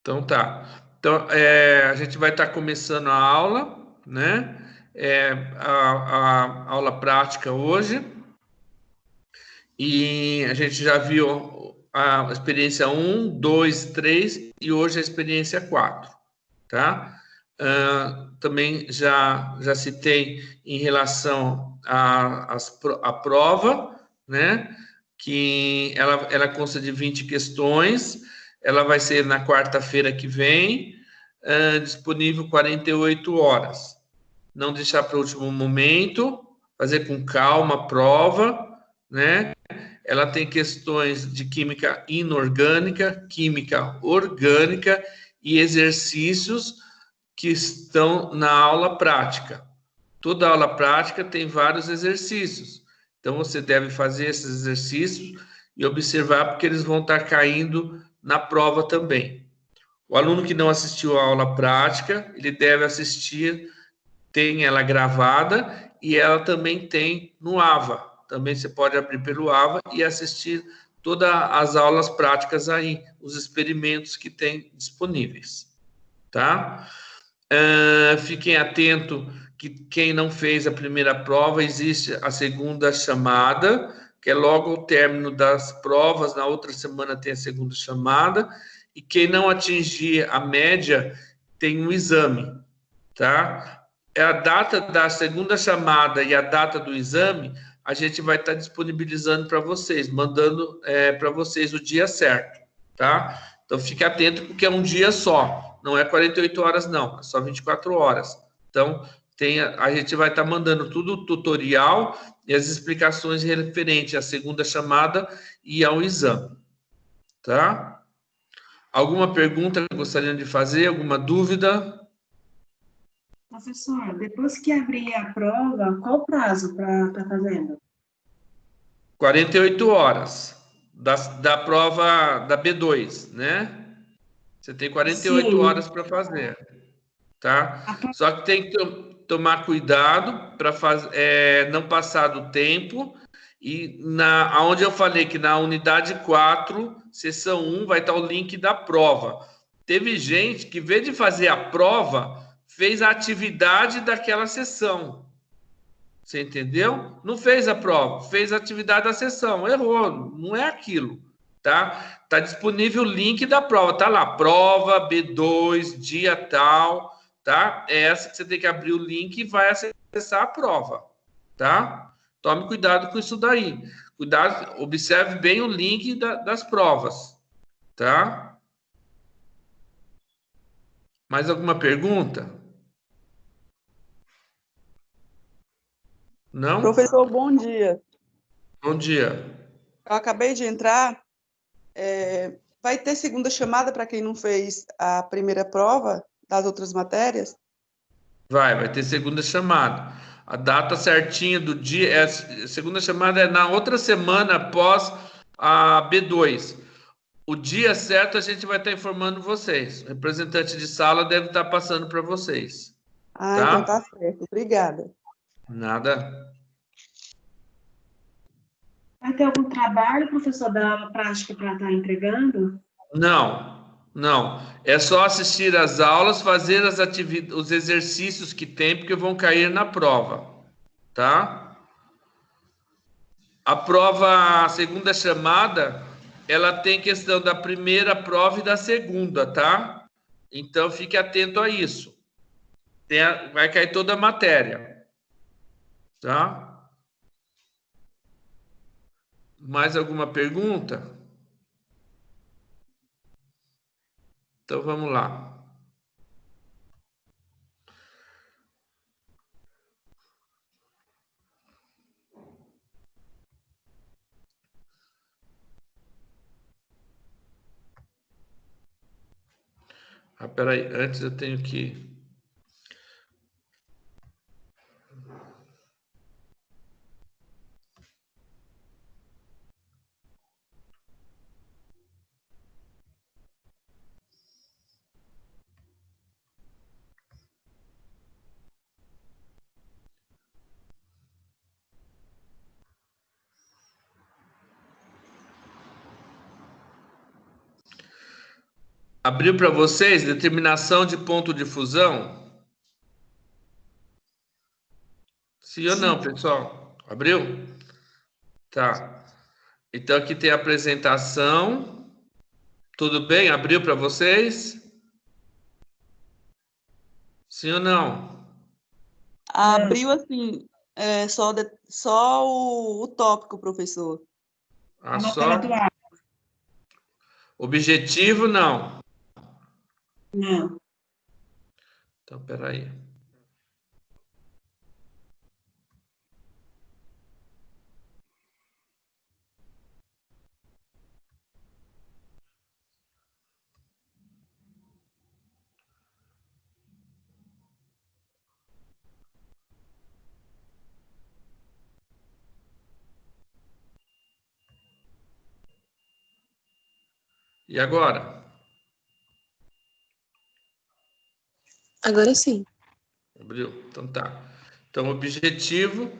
Então tá. Então, a gente vai estar começando a aula, né? A aula prática hoje. E a gente já viu a experiência 1, 2, 3 e hoje a experiência 4, tá? Também já citei em relação à prova, né? Que ela consta de 20 questões, ela vai ser na quarta-feira que vem, disponível 48 horas. Não deixar para o último momento, fazer com calma a prova, né? Ela tem questões de química inorgânica, química orgânica e exercícios que estão na aula prática. Toda aula prática tem vários exercícios. Então você deve fazer esses exercícios e observar porque eles vão estar caindo na prova também. O aluno que não assistiu à aula prática, ele deve assistir, tem ela gravada e ela também tem no AVA. Também você pode abrir pelo AVA e assistir todas as aulas práticas aí, os experimentos que tem disponíveis, tá? Fiquem atentos que quem não fez a primeira prova, existe a segunda chamada, que é logo ao término das provas, na outra semana tem a segunda chamada, e quem não atingir a média tem um exame, tá? A data da segunda chamada e a data do exame, a gente vai estar disponibilizando para vocês, mandando para vocês o dia certo, tá? Então fique atento porque é um dia só, não é 48 horas não, é só 24 horas. Então a gente vai estar mandando tudo o tutorial e as explicações referentes à segunda chamada e ao exame, tá? Alguma pergunta que gostariam de fazer? Alguma dúvida? Professor, depois que abrir a prova, qual o prazo para estar fazendo? 48 horas da prova da B2, né? Você tem 48 Sim, horas para fazer, tá? a Só que tem que tomar cuidado para não passar do tempo. E aonde eu falei que na unidade 4, seção 1, vai estar o link da prova. Teve gente que, em vez de fazer a prova, fez a atividade daquela sessão. Você entendeu? Não fez a prova, fez a atividade da sessão, errou, não é aquilo, tá? Tá disponível o link da prova, tá lá, prova B2, dia tal, tá? É essa que você tem que abrir o link e vai acessar a prova, tá? Tome cuidado com isso daí. Cuidado, observe bem o link das provas, tá? Mais alguma pergunta? Não? Professor, bom dia. Bom dia. Eu acabei de entrar. Vai ter segunda chamada para quem não fez a primeira prova das outras matérias? Vai ter segunda chamada. A data certinha do dia, segunda chamada é na outra semana após a B2. O dia certo a gente vai estar informando vocês. O representante de sala deve estar passando para vocês, Ah, então tá tá? certo. Obrigada. Nada. vai ter algum trabalho, professor, da aula prática para estar entregando? Não. É só assistir às aulas, fazer os exercícios que tem, porque vão cair na prova, tá? A prova, a segunda chamada, ela tem questão da primeira prova e da segunda, tá? Então fique atento a isso. Vai cair toda a matéria, tá? Mais alguma pergunta? Então vamos lá. Peraí, antes eu tenho que. Abriu para vocês determinação de ponto de fusão? Sim ou não, pessoal? Abriu? Tá. Então, aqui tem a apresentação. Tudo bem? Abriu para vocês? Sim ou não? Abriu, assim, só o tópico, professor. Ah, matéria do só? ar. Objetivo, não. Não. Então, peraí. E agora? Agora sim. Abriu? Então tá. Então, objetivo,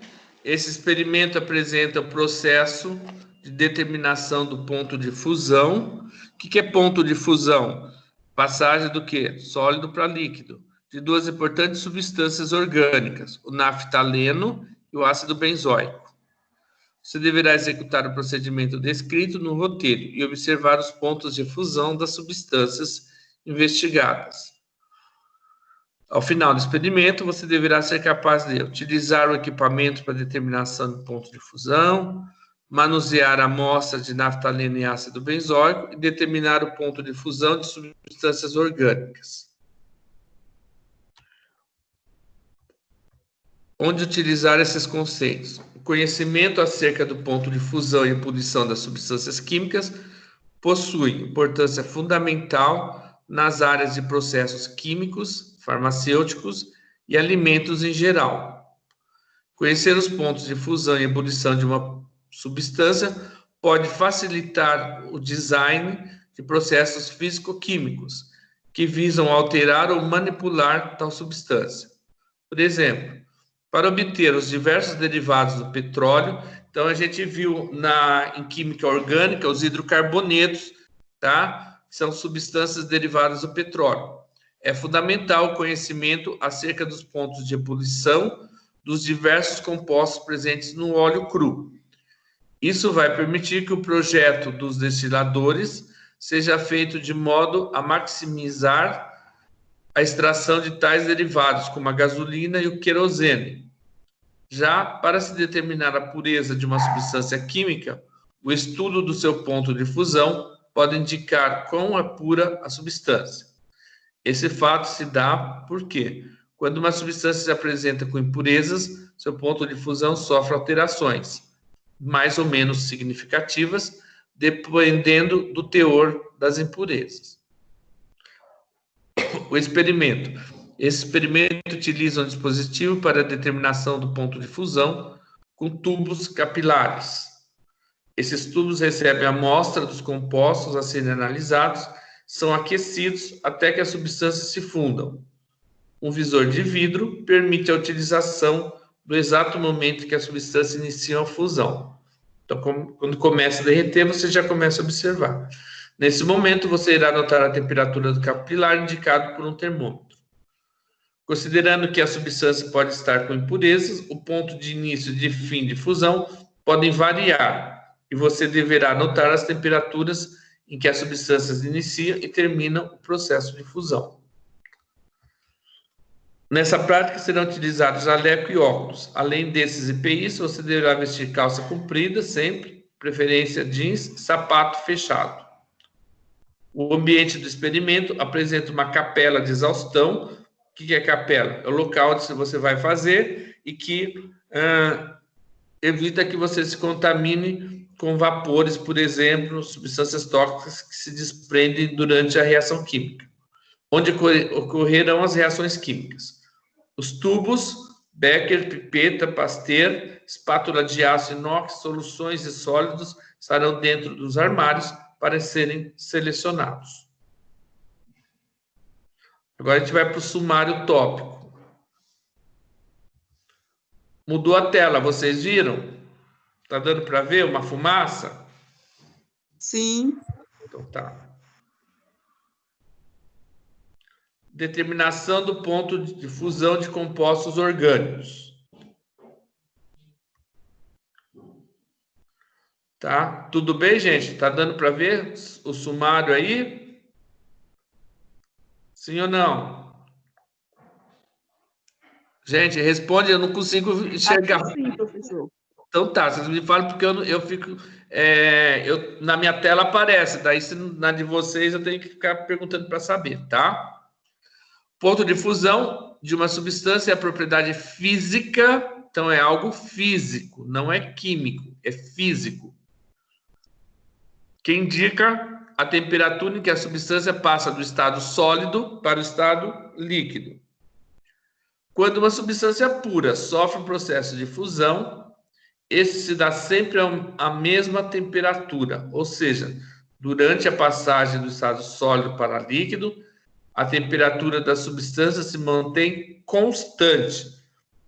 esse experimento apresenta o processo de determinação do ponto de fusão. O que é ponto de fusão? Passagem do quê? Sólido para líquido, de duas importantes substâncias orgânicas, o naftaleno e o ácido benzoico. Você deverá executar o procedimento descrito no roteiro e observar os pontos de fusão das substâncias investigadas. Ao final do experimento, você deverá ser capaz de utilizar o equipamento para determinação do ponto de fusão, manusear amostras de naftaleno e ácido benzoico e determinar o ponto de fusão de substâncias orgânicas. Onde utilizar esses conceitos? O conhecimento acerca do ponto de fusão e ebulição das substâncias químicas possui importância fundamental nas áreas de processos químicos, farmacêuticos e alimentos em geral. Conhecer os pontos de fusão e ebulição de uma substância pode facilitar o design de processos físico-químicos que visam alterar ou manipular tal substância. Por exemplo, para obter os diversos derivados do petróleo, então a gente viu em química orgânica os hidrocarbonetos, tá? São substâncias derivadas do petróleo. É fundamental o conhecimento acerca dos pontos de ebulição dos diversos compostos presentes no óleo cru. Isso vai permitir que o projeto dos destiladores seja feito de modo a maximizar a extração de tais derivados, como a gasolina e o querosene. Já para se determinar a pureza de uma substância química, o estudo do seu ponto de fusão pode indicar quão é pura a substância. Esse fato se dá porque, quando uma substância se apresenta com impurezas, seu ponto de fusão sofre alterações, mais ou menos significativas, dependendo do teor das impurezas. O experimento. Esse experimento utiliza um dispositivo para a determinação do ponto de fusão com tubos capilares. Esses tubos recebem a amostra dos compostos a serem analisados, são aquecidos até que as substâncias se fundam. Um visor de vidro permite a utilização do exato momento que a substância inicia a fusão. Então, quando começa a derreter, você já começa a observar. Nesse momento, você irá notar a temperatura do capilar indicado por um termômetro. Considerando que a substância pode estar com impurezas, o ponto de início e de fim de fusão podem variar, e você deverá notar as temperaturas em que as substâncias iniciam e terminam o processo de fusão. Nessa prática serão utilizados jaleco e óculos. Além desses EPIs, você deverá vestir calça comprida sempre, preferência jeans, sapato fechado. O ambiente do experimento apresenta uma capela de exaustão. O que é capela? É o local onde você vai fazer e que evita que você se contamine com vapores, por exemplo, substâncias tóxicas que se desprendem durante a reação química, onde ocorrerão as reações químicas. Os tubos, becker, pipeta, pasteur, espátula de aço inox, soluções e sólidos estarão dentro dos armários para serem selecionados. Agora a gente vai para o sumário tópico. Mudou a tela, vocês viram? Tá dando para ver uma fumaça? Sim. Então tá. determinação do ponto de fusão de compostos orgânicos. Tá? Tudo bem, gente? Tá dando para ver o sumário aí? Sim ou não? Gente, responde, eu não consigo enxergar. Sim, professor. Então tá, vocês me falam porque eu fico... na minha tela aparece, daí na de vocês eu tenho que ficar perguntando para saber, tá? Ponto de fusão de uma substância é a propriedade física, então é algo físico, não é químico, é físico. Que indica a temperatura em que a substância passa do estado sólido para o estado líquido. Quando uma substância pura sofre um processo de fusão, esse se dá sempre a mesma temperatura, ou seja, durante a passagem do estado sólido para líquido, a temperatura da substância se mantém constante.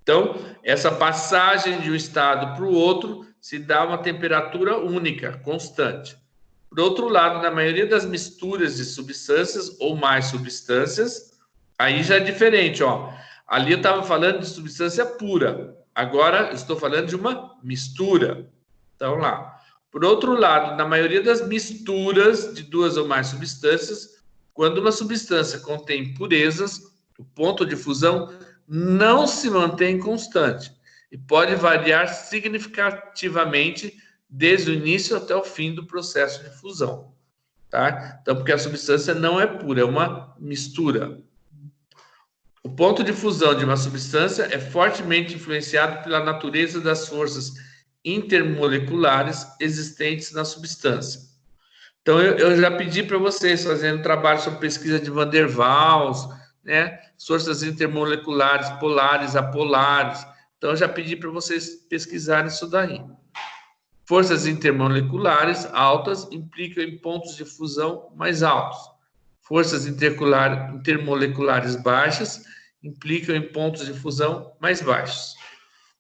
Então, essa passagem de um estado para o outro se dá uma temperatura única, constante. Por outro lado, na maioria das misturas de substâncias ou mais substâncias, aí já é diferente, ó. Ali eu estava falando de substância pura, agora estou falando de uma mistura. Então, lá. Por outro lado, na maioria das misturas de duas ou mais substâncias, quando uma substância contém impurezas, o ponto de fusão não se mantém constante e pode variar significativamente desde o início até o fim do processo de fusão, tá? Então, porque a substância não é pura, é uma mistura. O ponto de fusão de uma substância é fortemente influenciado pela natureza das forças intermoleculares existentes na substância. Então, eu já pedi para vocês fazerem um trabalho sobre pesquisa de Van der Waals, né? Forças intermoleculares, polares, apolares. Então, eu já pedi para vocês pesquisarem isso daí. Forças intermoleculares altas implicam em pontos de fusão mais altos. Forças intermoleculares baixas implicam em pontos de fusão mais baixos.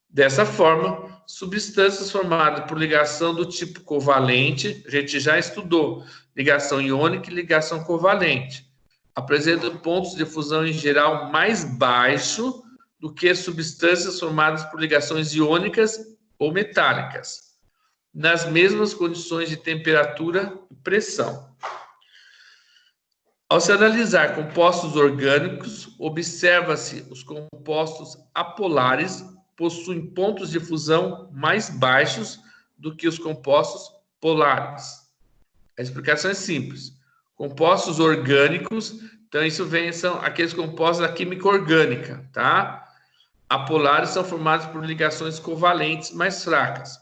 Dessa forma, substâncias formadas por ligação do tipo covalente, a gente já estudou ligação iônica e ligação covalente, apresentam pontos de fusão em geral mais baixo do que substâncias formadas por ligações iônicas ou metálicas, nas mesmas condições de temperatura e pressão. Ao se analisar compostos orgânicos, observa-se os compostos apolares possuem pontos de fusão mais baixos do que os compostos polares. A explicação é simples. Compostos orgânicos, então isso são aqueles compostos da química orgânica, tá? Apolares são formados por ligações covalentes mais fracas,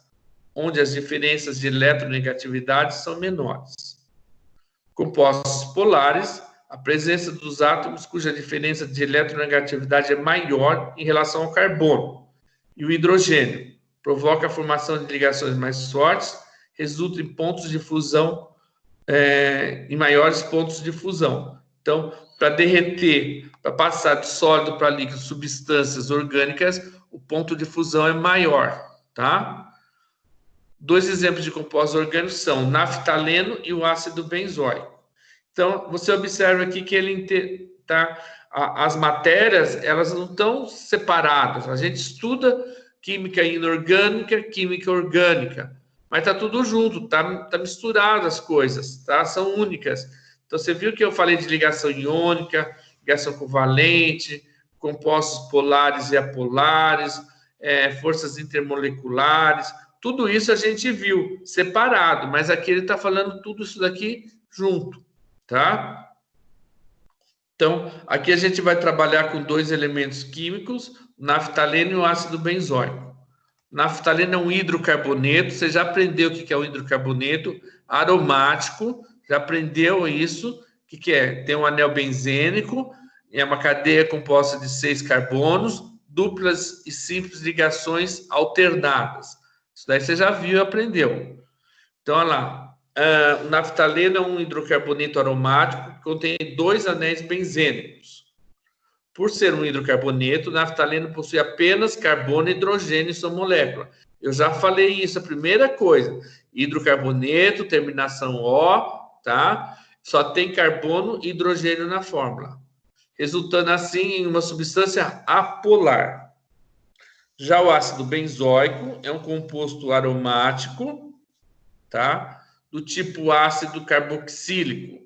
onde as diferenças de eletronegatividade são menores. Compostos polares, a presença dos átomos cuja diferença de eletronegatividade é maior em relação ao carbono e o hidrogênio, provoca a formação de ligações mais fortes, resulta em pontos de fusão, em maiores pontos de fusão. Então, para derreter, para passar de sólido para líquido substâncias orgânicas, o ponto de fusão é maior, tá? Dois exemplos de compostos orgânicos são o naftaleno e o ácido benzoico. Então, você observa aqui que ele as matérias, elas não estão separadas. A gente estuda química inorgânica, química orgânica, mas está tudo junto, tá misturado as coisas, tá? São únicas. Então, você viu que eu falei de ligação iônica, ligação covalente, compostos polares e apolares, forças intermoleculares, tudo isso a gente viu separado, mas aqui ele está falando tudo isso daqui junto, tá? Então, aqui a gente vai trabalhar com dois elementos químicos, o naftaleno e o ácido benzoico. Naftaleno é um hidrocarboneto, você já aprendeu o que é o hidrocarboneto aromático, já aprendeu isso, o que é? Tem um anel benzênico, é uma cadeia composta de 6 carbonos, duplas e simples ligações alternadas. Isso daí você já viu e aprendeu. Então, olha lá. O naftaleno é um hidrocarboneto aromático que contém 2 anéis benzênicos. Por ser um hidrocarboneto, o naftaleno possui apenas carbono e hidrogênio em sua molécula. Eu já falei isso, a primeira coisa. Hidrocarboneto, terminação O, tá? Só tem carbono e hidrogênio na fórmula. resultando assim em uma substância apolar. Já o ácido benzoico é um composto aromático, tá? Do tipo ácido carboxílico.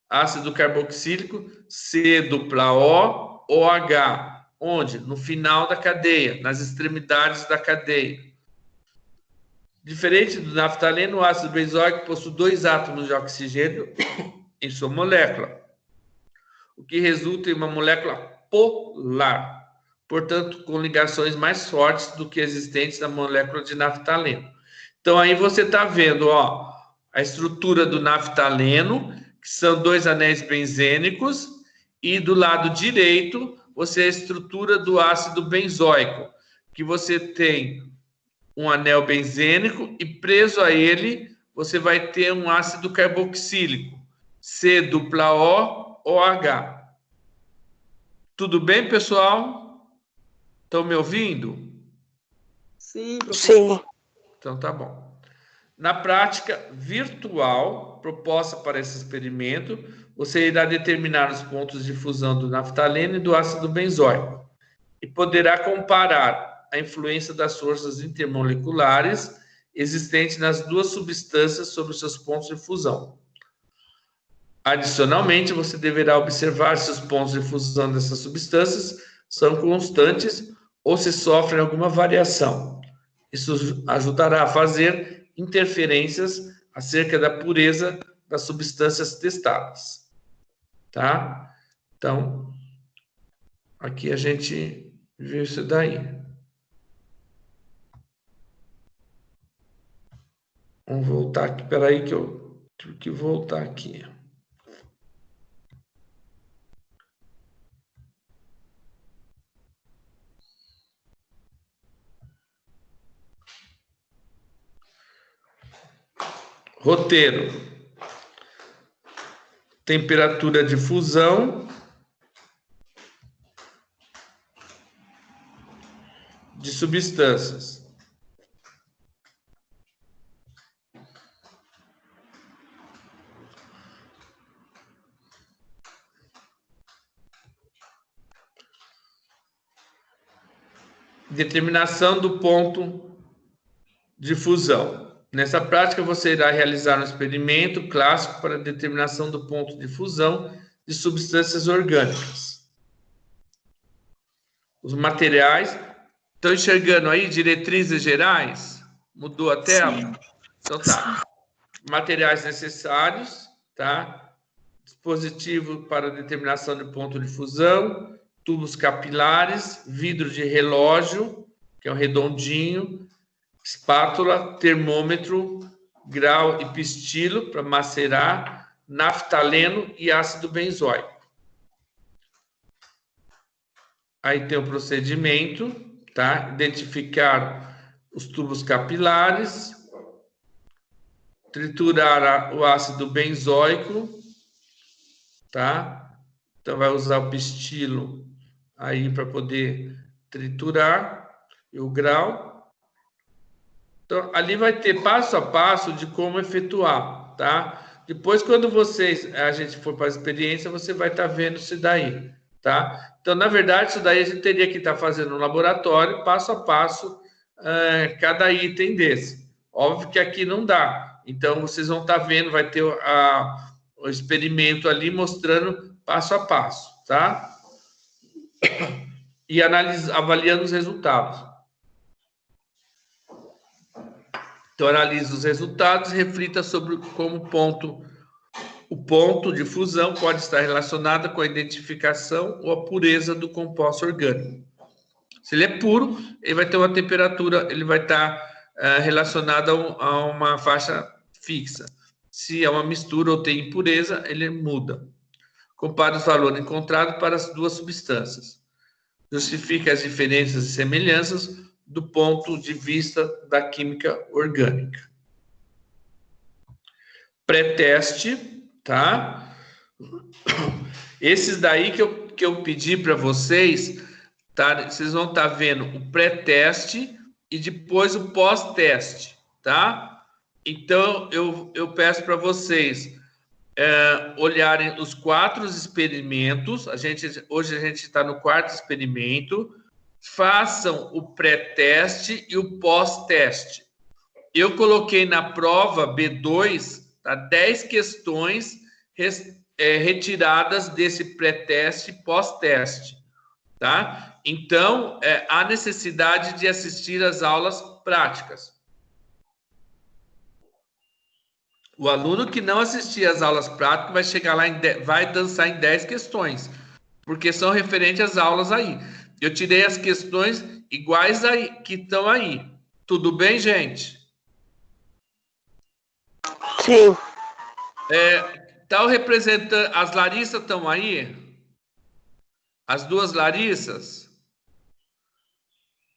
Ácido carboxílico C-O, OH. Onde? No final da cadeia, nas extremidades da cadeia. Diferente do naftaleno, o ácido benzoico possui 2 átomos de oxigênio em sua molécula, o que resulta em uma molécula polar, portanto, com ligações mais fortes do que existentes na molécula de naftaleno. Então, aí você está vendo, ó, a estrutura do naftaleno, que são 2 anéis benzênicos, e do lado direito, você a estrutura do ácido benzoico, que você tem um anel benzênico e preso a ele você vai ter um ácido carboxílico, C-O, OH. Tudo bem, pessoal? Estão me ouvindo? Sim, professor. Sim. Então tá bom. Na prática virtual proposta para esse experimento, você irá determinar os pontos de fusão do naftaleno e do ácido benzoico e poderá comparar a influência das forças intermoleculares existentes nas 2 substâncias sobre os seus pontos de fusão. Adicionalmente, você deverá observar se os pontos de fusão dessas substâncias são constantes ou se sofrem alguma variação. Isso ajudará a fazer interferências acerca da pureza das substâncias testadas. Tá? Então, aqui a gente viu isso daí. Vamos voltar aqui. Espera aí que eu tive que voltar aqui. Roteiro. Temperatura de fusão. De substâncias. Determinação do ponto de fusão. Nessa prática, você irá realizar um experimento clássico para a determinação do ponto de fusão de substâncias orgânicas. Os materiais. Estão enxergando aí diretrizes gerais? Mudou a tela? Sim. Então tá. Materiais necessários, tá? Dispositivo para determinação de ponto de fusão, tubos capilares, vidro de relógio, que é um redondinho, espátula, termômetro, grau e pistilo para macerar, naftaleno e ácido benzoico. Aí tem o procedimento, tá? Identificar os tubos capilares, triturar o ácido benzoico, tá? Então vai usar o pistilo aí para poder triturar e o grau. Então ali vai ter passo a passo de como efetuar, tá? Depois quando a gente for para a experiência, você vai estar vendo isso daí, tá? Então na verdade isso daí a gente teria que estar fazendo no laboratório, passo a passo, cada item desse. Óbvio que aqui não dá. Então vocês vão estar vendo, vai ter o experimento ali mostrando passo a passo, tá? E avaliando os resultados. Então, analise os resultados e reflita sobre como o ponto de fusão pode estar relacionado com a identificação ou a pureza do composto orgânico. Se ele é puro, ele vai ter uma temperatura, ele vai estar relacionado a uma faixa fixa. Se é uma mistura ou tem impureza, ele muda. Compare os valores encontrados para as 2 substâncias. Justifique as diferenças e semelhanças do ponto de vista da química orgânica. Pré-teste, tá? Esses daí que eu pedi para vocês, tá? Vocês vão estar vendo o pré-teste e depois o pós-teste, tá? Então, eu peço para vocês olharem os 4 experimentos. Hoje a gente está no 4º experimento. Façam o pré-teste e o pós-teste. Eu coloquei na prova B2, tá, 10 questões retiradas desse pré-teste e pós-teste, tá? Então, há necessidade de assistir às aulas práticas. O aluno que não assistir às aulas práticas vai chegar lá, vai dançar em 10 questões, porque são referentes às aulas aí. Eu tirei as questões iguais aí, que estão aí. Tudo bem, gente? Sim. Tá o representante, as Larissas estão aí? As 2 Larissas?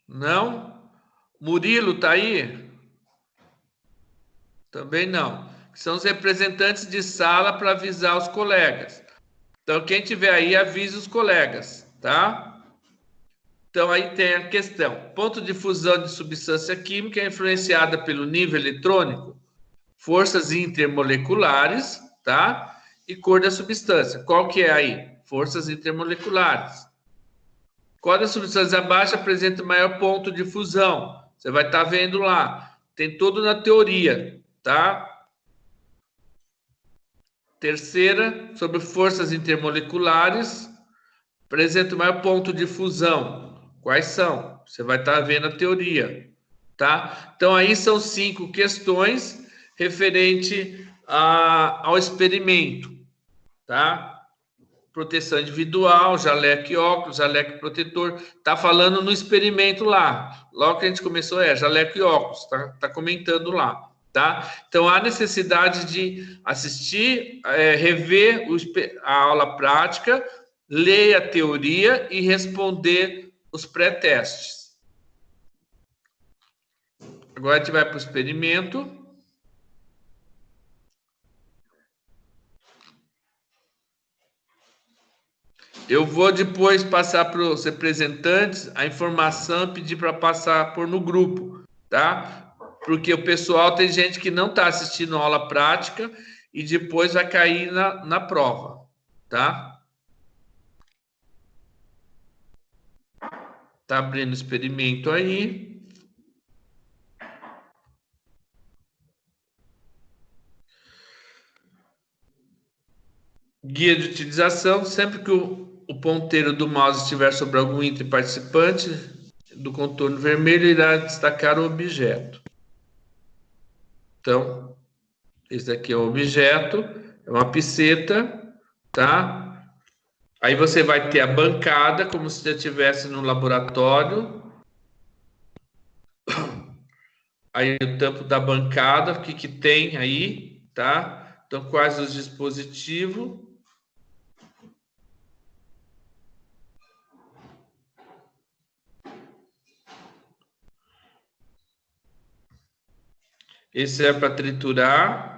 Não? Murilo tá aí? Também não. São os representantes de sala para avisar os colegas. Então, quem tiver aí, avise os colegas, tá? Então, aí tem a questão. Ponto de fusão de substância química é influenciada pelo nível eletrônico, forças intermoleculares, tá? E cor da substância. Qual que é aí? Forças intermoleculares. Qual da substância abaixo apresenta maior ponto de fusão? Você vai estar vendo lá. Tem tudo na teoria, tá? Terceira, sobre forças intermoleculares, apresenta o maior ponto de fusão. Quais são? Você vai estar vendo a teoria, tá? Então, aí são 5 questões referente ao experimento, tá? Proteção individual, jaleco e óculos, jaleco e protetor. Tá falando no experimento lá. Logo que a gente começou, jaleco e óculos, tá comentando lá, tá? Então, há necessidade de assistir, rever a aula prática, ler a teoria e responder os pré-testes. Agora a gente vai para o experimento. Eu vou depois passar para os representantes a informação, pedir para passar por no grupo, tá? Porque o pessoal, tem gente que não está assistindo a aula prática e depois vai cair na prova, tá? Tá abrindo o experimento aí. Guia de utilização, sempre que o ponteiro do mouse estiver sobre algum item participante do contorno vermelho, irá destacar o objeto. Então, esse daqui é o objeto, é uma piceta, tá? Aí você vai ter a bancada, como se já estivesse no laboratório. Aí o tampo da bancada, o que tem aí, tá? Então, quais os dispositivos. Esse é para triturar.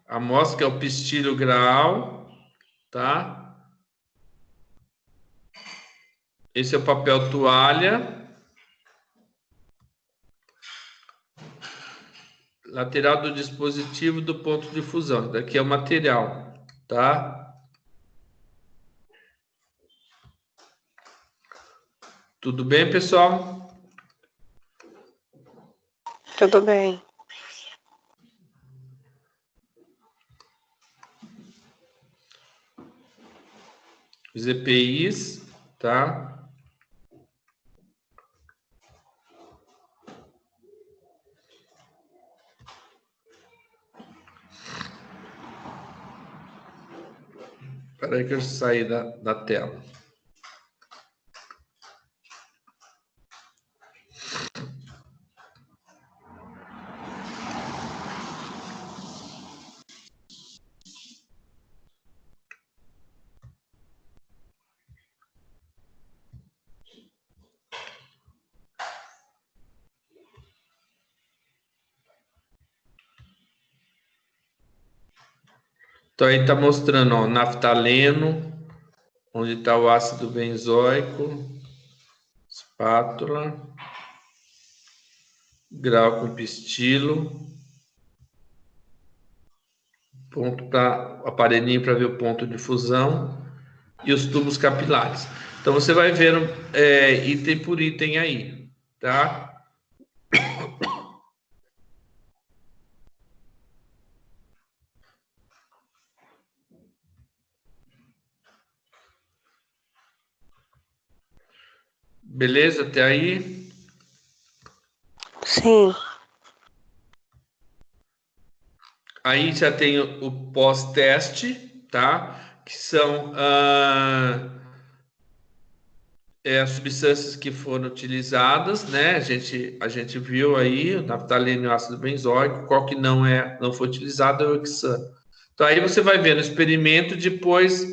A amostra que é o pistilho grau, tá? Esse é o papel toalha. Lateral do dispositivo do ponto de fusão. Daqui é o material, tá? Tudo bem, pessoal? Tudo bem. Os EPIs, tá? Espera aí que eu saí da tela. Então, aí está mostrando, ó, naftaleno, onde está o ácido benzoico, espátula, grau com pistilo. ponto para aparelhinho para ver o ponto de fusão e os tubos capilares. Então você vai vendo item por item aí, tá? Beleza até aí? Sim. Aí já tem o pós-teste, tá? Que são as substâncias que foram utilizadas, né? A gente viu aí o naftaleno e o ácido benzóico, qual que não foi utilizado é o hexano. Então aí você vai ver no experimento depois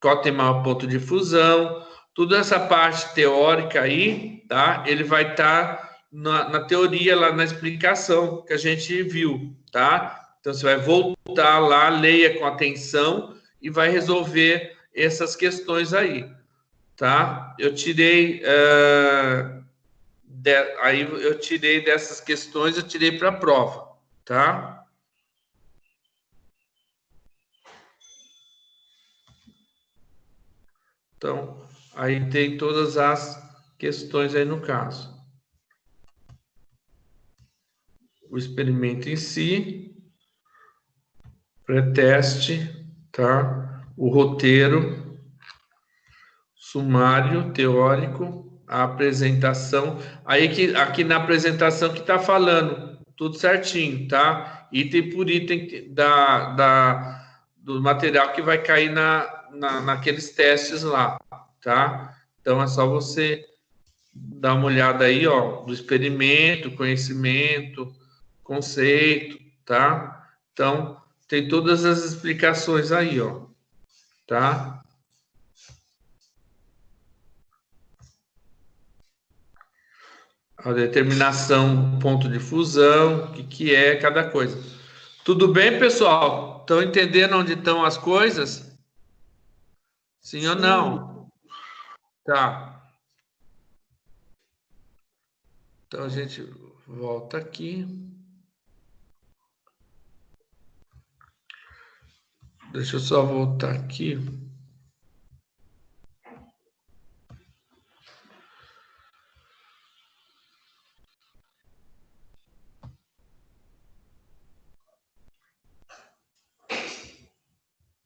qual tem maior ponto de fusão, toda essa parte teórica aí, tá? Ele vai estar na teoria, lá na explicação que a gente viu, tá? Então você vai voltar lá, leia com atenção e vai resolver essas questões aí, tá? Eu tirei aí eu tirei dessas questões, eu tirei para a prova, tá? Então, aí tem todas as questões aí no caso. O experimento em si, pré-teste, tá? O roteiro, sumário, teórico, a apresentação. Aí aqui na apresentação que está falando, tudo certinho, tá? Item por item do material que vai cair naqueles testes lá, tá? Então é só você dar uma olhada aí, ó, do experimento, conhecimento, conceito, tá? Então, tem todas as explicações aí, ó, tá? A determinação, ponto de fusão, o que é cada coisa. Tudo bem, pessoal? Estão entendendo onde estão as coisas? Sim ou não? Tá. Então, a gente volta aqui. Deixa eu só voltar aqui.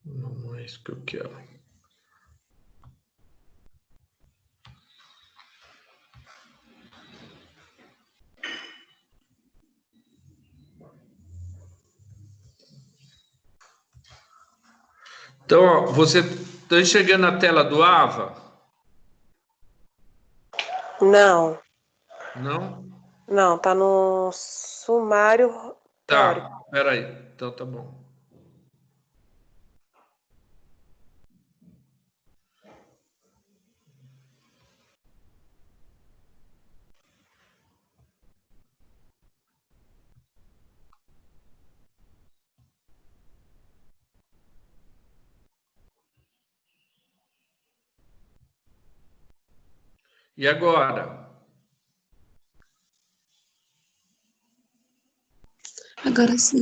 Não é isso que eu quero. Então, ó, você está enxergando a tela do AVA? Não. Não? Não, tá no sumário teórico. Tá, peraí. Então tá bom. E agora? Agora sim.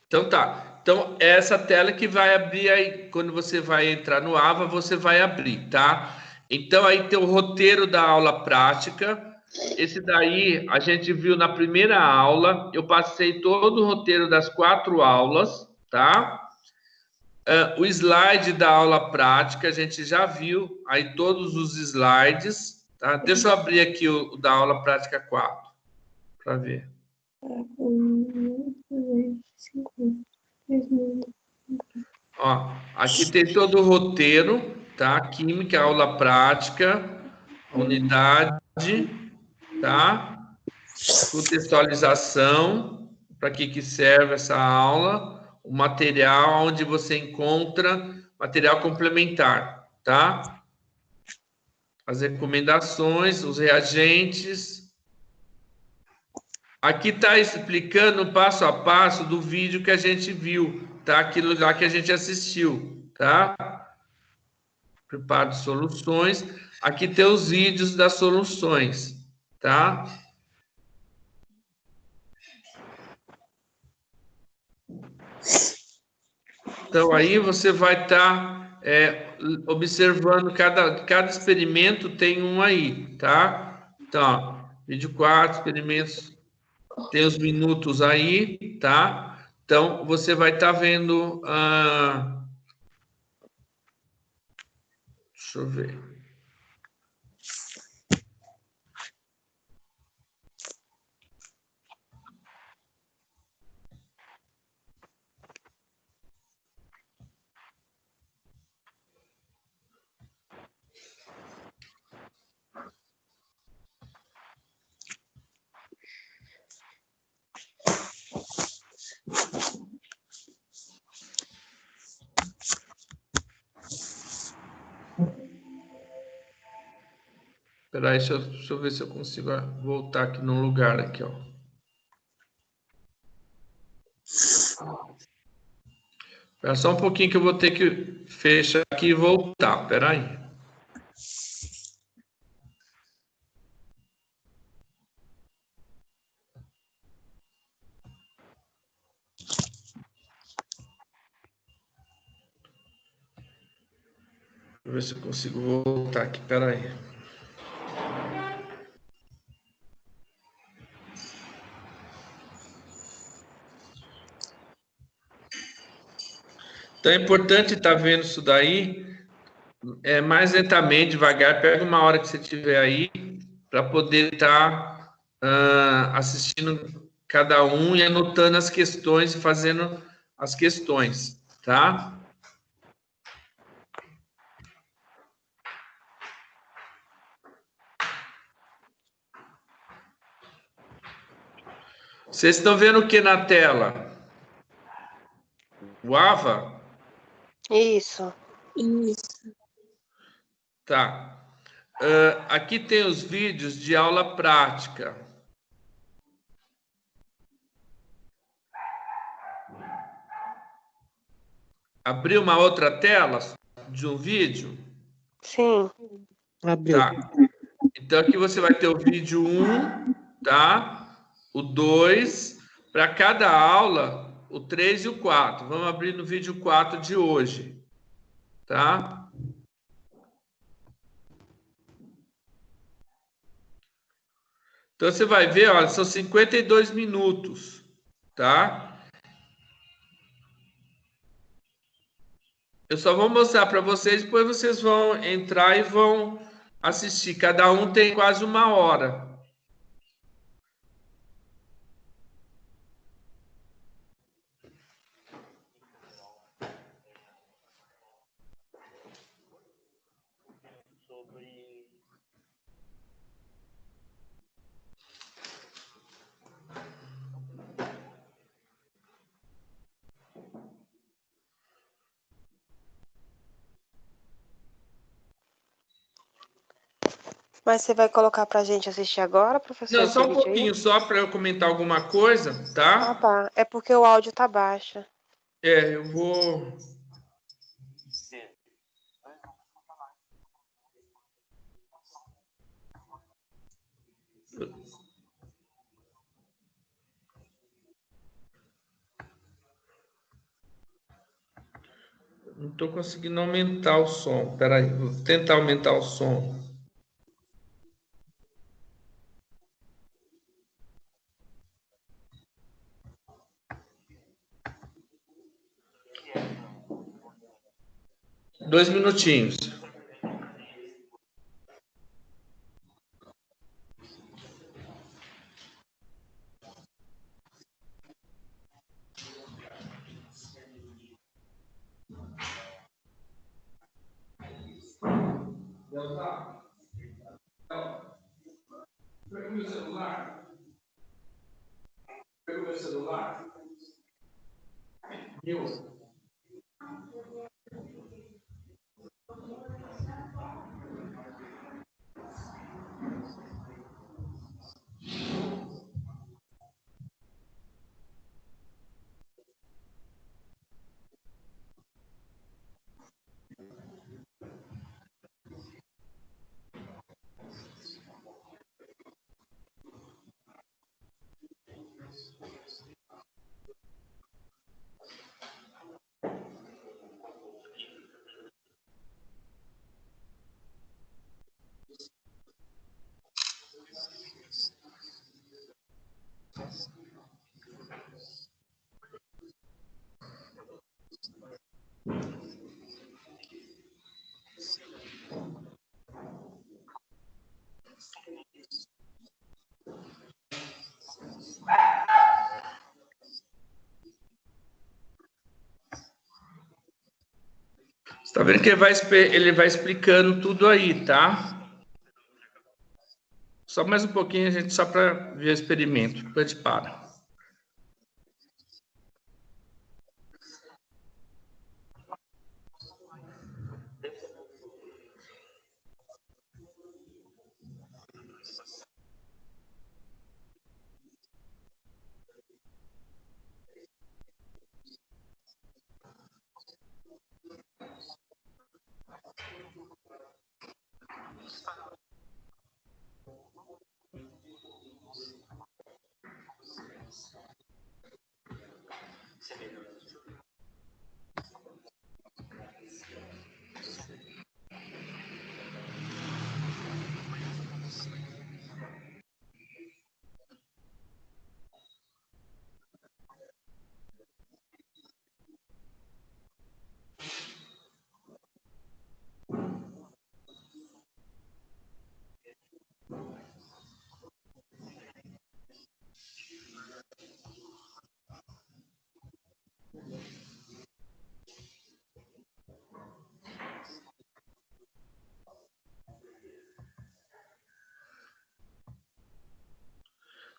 Então tá. Então, essa tela que vai abrir aí, quando você vai entrar no AVA, você vai abrir, tá? Então, aí tem o roteiro da aula prática. Esse daí a gente viu na primeira aula. Eu passei todo o roteiro das 4 aulas, tá? O slide da aula prática, a gente já viu aí todos os slides, tá? Deixa eu abrir aqui o da aula prática 4, para ver. Ó, aqui tem todo o roteiro, tá? Química, aula prática, unidade, tá? Contextualização, para que serve essa aula, o material onde você encontra material complementar, tá? As recomendações, os reagentes. Aqui está explicando passo a passo do vídeo que a gente viu, tá? Aquilo lá que a gente assistiu, tá? Preparo de soluções. Aqui tem os vídeos das soluções, tá? Então, aí você vai estar observando, cada experimento tem um aí, tá? Então, ó, vídeo 4, experimentos, tem os minutos aí, tá? Então, você vai estar vendo... deixa eu ver. Espera aí, deixa eu ver se eu consigo voltar aqui no lugar aqui, ó. Espera só um pouquinho que eu vou ter que fechar aqui e voltar. Espera aí. Deixa eu ver se eu consigo voltar aqui. Espera aí. Então é importante estar vendo isso daí mais lentamente, devagar. Pega uma hora que você tiver aí para poder estar assistindo cada um e anotando as questões e fazendo as questões, tá? Vocês estão vendo o que na tela? O AVA? Isso. Isso. Tá. Aqui tem os vídeos de aula prática. Abriu uma outra tela de um vídeo? Sim. Abriu. Tá. Então aqui você vai ter o vídeo 1, tá? O 2, para cada aula, o 3 e o 4. Vamos abrir no vídeo 4 de hoje, tá? Então você vai ver, olha, são 52 minutos, tá? Eu só vou mostrar para vocês, depois vocês vão entrar e vão assistir. Cada um tem quase uma hora. Mas você vai colocar pra gente assistir agora, professor, Não, esse só um vídeo aí? pouquinho, só para eu comentar alguma coisa, Ah, tá? tá. É porque o áudio tá baixo. Eu vou... Não estou conseguindo aumentar o som. Espera aí, vou tentar aumentar o som. Dois minutinhos. Pega o meu celular. Pega o meu celular. Meu. Tá vendo que ele vai explicando tudo aí, tá? Só mais um pouquinho, gente, só para ver o experimento. Depois a gente para.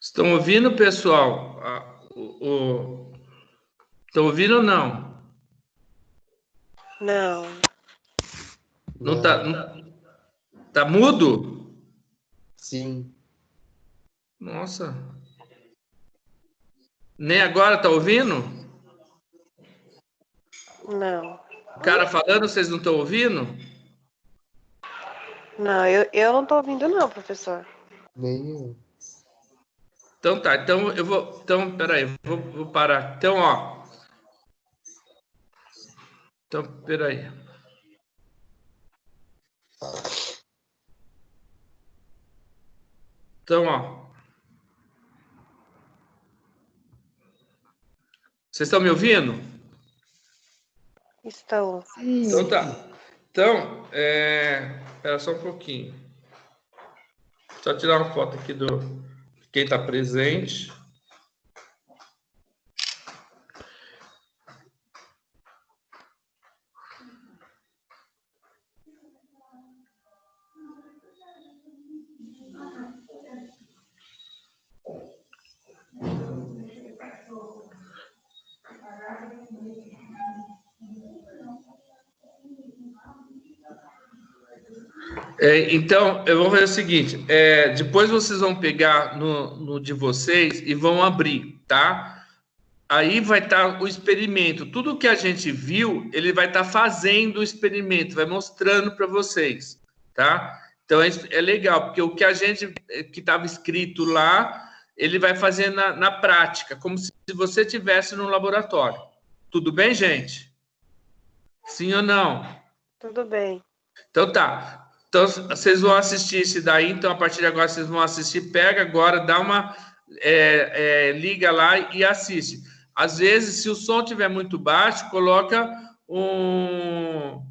Estão ouvindo, pessoal? Estão ouvindo ou não? Não. Não tá, tá mudo? Sim. Nossa. Nem agora tá ouvindo? Não. O cara falando, vocês não estão ouvindo? Não, eu não tô ouvindo não, professor. Nem eu. Então tá, então eu vou. Então, peraí, vou parar. Então, ó. Então, peraí. Então, ó. Vocês estão me ouvindo? Estou. Então tá. Então, espera só um pouquinho. Só tirar uma foto aqui de quem está presente. Então, eu vou fazer o seguinte: depois vocês vão pegar no de vocês e vão abrir, tá? Aí vai estar o experimento. Tudo que a gente viu, ele vai estar fazendo o experimento, vai mostrando para vocês, tá? Então é legal, porque o que a gente que estava escrito lá, ele vai fazer na prática, como se você estivesse no laboratório. Tudo bem, gente? Sim ou não? Tudo bem. Então tá. Então vocês vão assistir esse daí. Então a partir de agora vocês vão assistir. Pega agora, dá uma liga lá e assiste. Às vezes, se o som estiver muito baixo, coloca um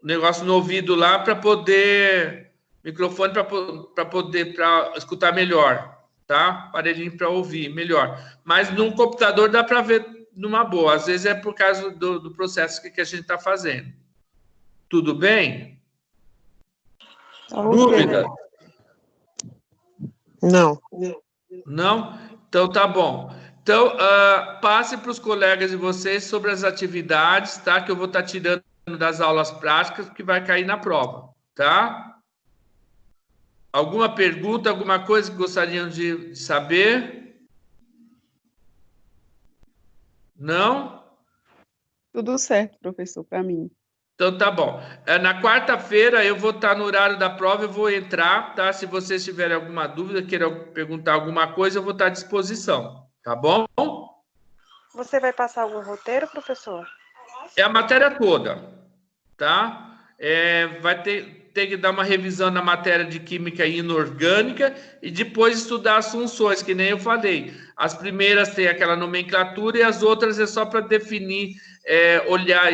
negócio no ouvido lá para poder microfone para poder escutar melhor, tá? Aparelhinho para ouvir melhor. Mas num computador dá para ver numa boa. Às vezes é por causa do processo que a gente está fazendo. Tudo bem? Dúvida? Não. Não? Então tá bom. Então, passe para os colegas de vocês sobre as atividades, tá? Que eu vou estar tirando das aulas práticas, que vai cair na prova, tá? Alguma pergunta, alguma coisa que gostariam de saber? Não? Tudo certo, professor, para mim. Então tá bom. Na quarta-feira eu vou estar no horário da prova, eu vou entrar, tá? Se vocês tiverem alguma dúvida, queiram perguntar alguma coisa, eu vou estar à disposição, tá bom? Você vai passar algum roteiro, professor? É a matéria toda, tá? Vai ter que dar uma revisão na matéria de química inorgânica e depois estudar as funções, que nem eu falei. As primeiras têm aquela nomenclatura e as outras é só para definir, olhar.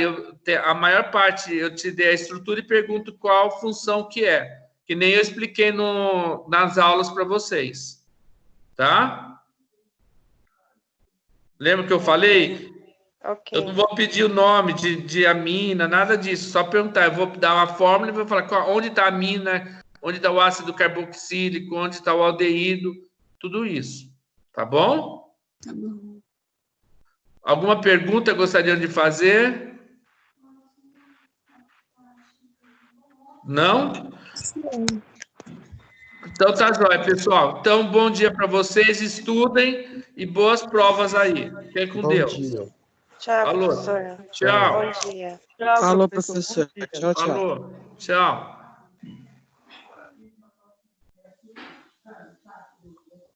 A maior parte eu te dei a estrutura e pergunto qual função que é, que nem eu expliquei nas aulas para vocês, tá? Lembra que eu falei? Ok. Eu não vou pedir o nome de amina, nada disso. Só perguntar. Eu vou dar uma fórmula e vou falar onde está a amina, onde está o ácido carboxílico, onde está o aldeído, tudo isso. Tá bom? Tá bom. Alguma pergunta gostariam de fazer? Não? Então tá jóia, pessoal. Então, bom dia para vocês, estudem e boas provas aí. Fiquem com Bom Deus. dia. Tchau, Alô. professor. Tchau. Bom dia. Tchau, Alô, professor. professor. Tchau, tchau. Alô. Tchau.